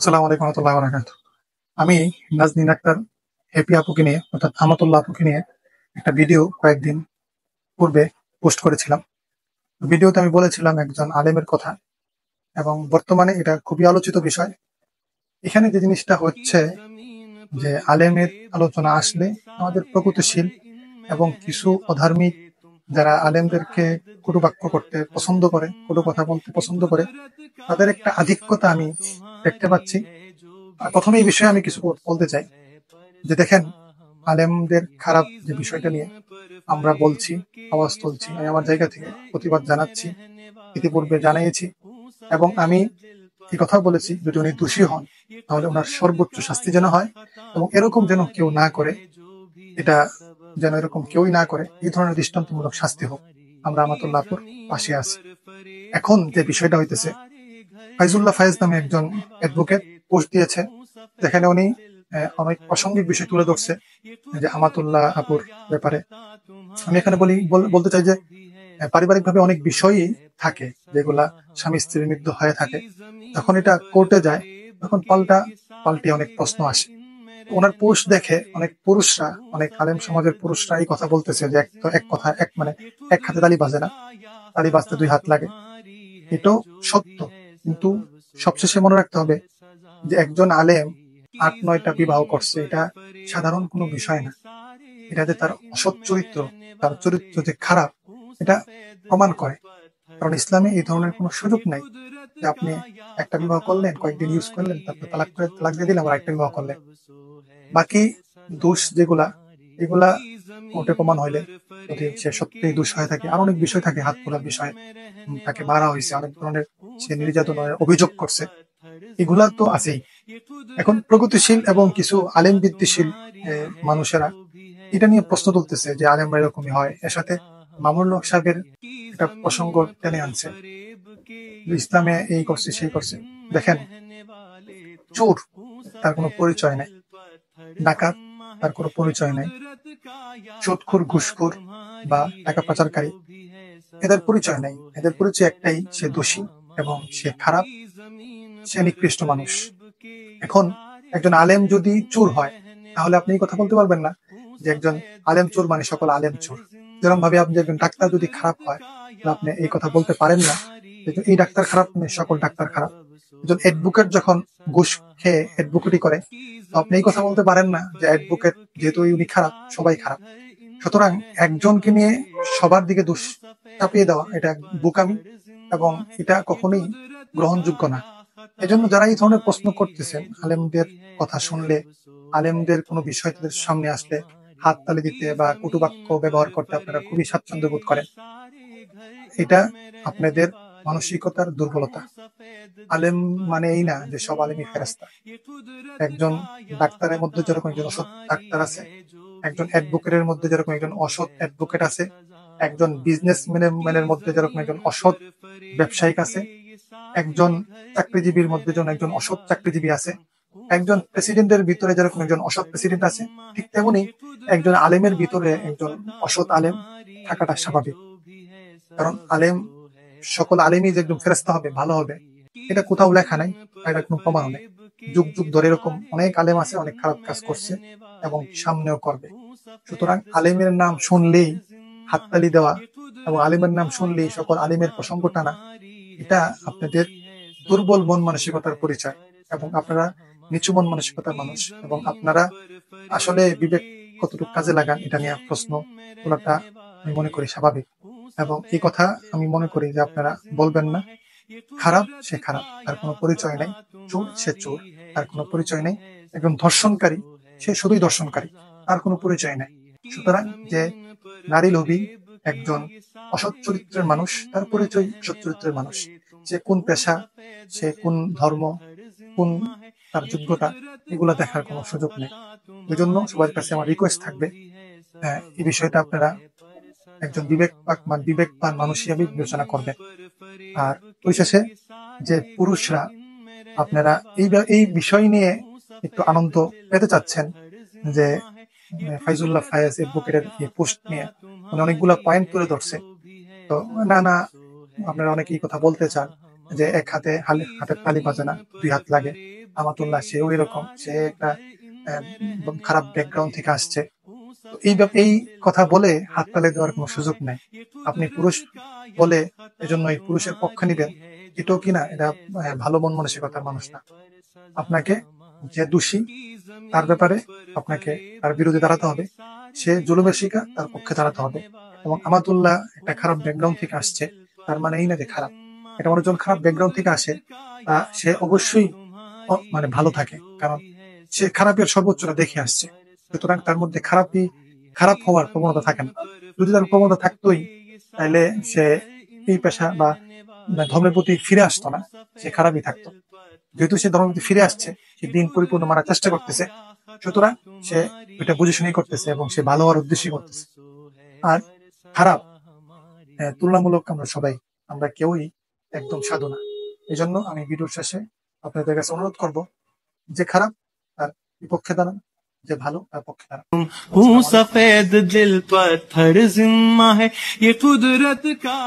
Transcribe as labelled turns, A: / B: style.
A: আসসালামু আলাইকুম রহমতুল্লাহ বারাকাতুহু। আমি নাজনীন আক্তার হ্যাপি আপুকে নিয়ে অর্থাৎ আমাতুল্লাহ আপুকে নিয়ে একটা ভিডিও কয়েকদিন পূর্বে পোস্ট করেছিলাম। ভিডিওতে আমি বলেছিলাম একজন আলেমের কথা এবং বর্তমানে এটা খুবই আলোচিত বিষয়। এখানে যে জিনিসটা হচ্ছে যে আলেমের আলোচনা আসলে আমাদের প্রগতিশীল এবং কিছু অধার্মিক যারা আলেমদেরকে কটুবাক্য করতে পছন্দ করে, কটু কথা বলতে পছন্দ করে, তাদের একটা আধিক্যতা আমি দেখতে পাচ্ছি। আর প্রথমে এই বিষয়ে আমি কিছু বলতে চাই যে দেখেন, আলেমদের খারাপ যে বিষয়টা নিয়ে আমরা বলছি, আওয়াজ তুলছি, আমি আমার জায়গা থেকে প্রতিবাদ জানাচ্ছি, ইতিপূর্বে জানিয়েছি এবং আমি এই কথা বলেছি যদি উনি দোষী হন তাহলে ওনার সর্বোচ্চ শাস্তি যেন হয় এবং এরকম যেন কেউ না করে, এটা যেন এরকম কেউই না করে, এই ধরনের দৃষ্টান্তমূলক শাস্তি হোক। আমরা আমাতুল্লাহপুর পাশে আছি। এখন যে বিষয়টা হইতেছে, ফাইজুল্লাহ ফায়েজ নামে একজন অ্যাডভোকেট পোস্ট দিয়েছে, যেখানে উনি অনেক প্রাসঙ্গিক বিষয় তুলে ধরছে যে আমাতুল্লাহ আপুর ব্যাপারে। আমি এখানে বলতে চাই যে পারিবারিক ভাবে অনেক বিষয়ই থাকে যেগুলা স্বামী স্ত্রীর মৃত্যু হয়ে থাকে, যখন এটা কোর্টে যায় তখন পাল্টে অনেক প্রশ্ন আসে। ওনার পোস্ট দেখে অনেক পুরুষরা, অনেক আলেম সমাজের পুরুষরা এই কথা বলতেছে যে এক কথা মানে এক হাতে তালি বাজে না, তালি বাজতে দুই হাত লাগে। এটাও সত্য, কিন্তু সবশেষে মনে রাখতে হবে যে একজন আলেম 8-9টা বিবাহ করছে, এটা সাধারণ কোনো বিষয় না। এটা যে তার অসৎ চরিত্র, তার চরিত্র যে খারাপ, এটা প্রমাণ করে। কারণ ইসলামে এই ধরনের কোনো সুযোগ নাই যে আপনি একটা বিবাহ করলেন, কয়েকদিন ইউজ করলেন, তারপর তালাক দিয়ে দিলেন, আবার একটা বিবাহ করলেন। বাকি দোষ যেগুলা, এগুলা কোর্টে প্রমাণ হইলে, যদি সে সত্যিই দোষ হয়ে থাকে, আর অনেক বিষয় থাকে, হাত তোলার বিষয়, তাকে মারা হয়েছে, অনেক ধরনের সে নির্যাতনের অভিযোগ করছে, এগুলা তো আছেই। এখন প্রগতিশীল এবং কিছু আলেম বিদ্বেষী মানুষেরা এটা নিয়ে প্রশ্ন তুলতেছে যে আলেমরা এরকমই হয়। এর সাথে মামুনুল হক সাহেবের একটা প্রসঙ্গ টেনে আনছে, ইসলামে এই করছে সেই করছে। দেখেন, চোর তার কোনো পরিচয় নাই, ডাকাত তার কোনো পরিচয় নাই, সুদখোর ঘুষখোর বা টাকা পাচারকারী এদের পরিচয় নাই। এদের পরিচয় একটাই, সে দোষী এবং সে খারাপ, সে নিকৃষ্ট মানুষ। এখন একজন আলেম যদি চোর হয় তাহলে আপনি এই কথা বলতে পারবেন না যে একজন আলেম চোর মানে সকল আলেম চোর। যেরকম ভাবে আপনি একজন ডাক্তার যদি খারাপ হয় তাহলে আপনি এই কথা বলতে পারেন না যে এই ডাক্তার খারাপ মানে সকল ডাক্তার খারাপ। একজন অ্যাডভোকেট যখন ঘুষ খেয়ে অ্যাডভোকেটি করে, তো আপনি এই কথা বলতে পারেন না যে অ্যাডভোকেট যেহেতু উনি খারাপ, সবাই খারাপ। সুতরাং একজনকে নিয়ে সবার দিকে দোষ চাপিয়ে দেওয়া, এটা বোকামি এবং এটা কখনোই গ্রহণযোগ্য না। এজন্য যারা এই ধরনের প্রশ্ন করতেছেন, আলেমদের কথা শুনলে, আলেমদের কোনো বিষয় তাদের সামনে আসলে হাততালি দিতে বা কটুবাক্য ব্যবহার করতে আপনারা খুবই স্বাচ্ছন্দ্য বোধ করেন, এটা আপনাদের মানসিকতার দুর্বলতা। আলেম মানে এই না যে সব আলেমই ফেরেশতা। একজন ডাক্তারের মধ্যে যেরকম একজন অসৎ ডাক্তার আছে, একজন অ্যাডভোকেটের মধ্যে যেরকম একজন অসৎ অ্যাডভোকেট আছে, একজন বিজনেসম্যানের মধ্যে যেরকম একজন অসৎ ব্যবসায়িক আছে, একজন চাকরিজীবীর মধ্যে যেমন একজন অসৎ চাকরিজীবী আছে, একজন প্রেসিডেন্টের ভিতরে যেরকম একজন অসৎ প্রেসিডেন্ট আছে, ঠিক তেমনি একজন আলেমের ভিতরে একজন অসৎ আলেম থাকাটা স্বাভাবিক। কারণ আলেম, সকল আলেমই যে একদম ফেরেশতা হবে, ভালো হবে, এটা কোথাও লেখা নাই, এটা কোনো প্রমাণ নেই। যুগ যুগ ধরে এরকম অনেক আলেম আছে, অনেক খারাপ কাজ করছে এবং সামনেও করবে। সুতরাং আলেমের নাম শুনলেই হাততালি দেওয়া এবং আলেমের নাম শুনলেই সকল আলেমের প্রসঙ্গ টানা, এটা আপনাদের দুর্বল মন মানসিকতার পরিচয় এবং আপনারা নিচু মন মানসিকতার মানুষ এবং আপনারা আসলে বিবেক কতটুকু কাজে লাগান এটা নিয়ে প্রশ্ন তোলাটা আমি মনে করি স্বাভাবিক। এবং এই কথা আমি মনে করি যে আপনারা বলবেন না। খারাপ সে খারাপ, তার কোনো পরিচয় নেই। চোর সে চোর, তার কোনো পরিচয় নেই। একজন ধর্ষণকারী সে শুধুই ধর্ষণকারী, তার কোনো পরিচয় নেই। সুতরাং যে নারী লোভী, একজন অসৎ চরিত্রের মানুষ, তার পরিচয় অসৎ চরিত্রের মানুষ। সে কোন পেশা, সে কোন ধর্ম, কোন তার যোগ্যতা, এগুলা দেখার কোনো সুযোগ নেই। এই জন্য সবার কাছে আমার রিকোয়েস্ট থাকবে, এই বিষয়টা আপনারা একজন বিবেকবান মানুষ হিসেবে বিবেচনা করবেন। আর পরিশেষে যে পুরুষরা আপনারা এই বিষয় নিয়ে একটু আনন্দ পেতে চাচ্ছেন যে ফাইজুল্লাহ ফায়েজ অ্যাডভোকেটের এই পোস্ট নিয়ে অনেকগুলা পয়েন্ট তুলে ধরছে, তো না না আপনারা অনেকে এই কথা বলতে চান যে এক হাতের তালি বাজে না, 2 হাত লাগে। আমাতুল্লাহ সেও এরকম, সে একটা খারাপ ব্যাকগ্রাউন্ড থেকে আসছে। তো এই কথা বলে হাততালি দেওয়ার কোনো সুযোগ নেই। আপনি পুরুষ বলে এজন্য এই পুরুষের পক্ষ নিবেন, এটাও কিনা এটা ভালো মন মানসিকতার মানুষ না। আপনাকে যে দোষী তার ব্যাপারে আপনাকে তার বিরুদ্ধে দাঁড়াতে হবে, সে জুলুমের শিকার, তার পক্ষে দাঁড়াতে হবে। এবং আমাতুল্লাহ একটা খারাপ ব্যাকগ্রাউন্ড থেকে আসছে, তার মানে এই না যে খারাপ। এটা মানুষজন খারাপ ব্যাকগ্রাউন্ড থেকে আসে, সে অবশ্যই মানে ভালো থাকে, কারণ সে খারাপের সর্বোচ্চটা দেখে আসছে। সুতরাং তার মধ্যে খারাপ হওয়ার প্রবণতা থাকে না। যদি তার প্রবণতা থাকতোই, তাহলে সে এই পেশা বা ধর্মের প্রতি ফিরে আসতো না, সে খারাপই থাকতো। যেহেতু সে ধর্মের প্রতি ফিরে আসছে, সে দিন পরিপূর্ণ মারার চেষ্টা করতেছে, সুতরাং সে এটা বুঝে শুনেই করতেছে এবং সে ভালো হওয়ার উদ্দেশ্যই করতেছে। আর খারাপ তুলনামূলক আমরা কেউই একদম সাধু না। এই জন্য আমি ভিডিওর শেষে আপনাদের কাছে অনুরোধ করব, যে খারাপ তার বিপক্ষে দাঁড়ান, যে ভালো তার পক্ষে দাঁড়ান।
B: हूँ सफेद दिल पत्थर जिम्मा है ये कुदरत का।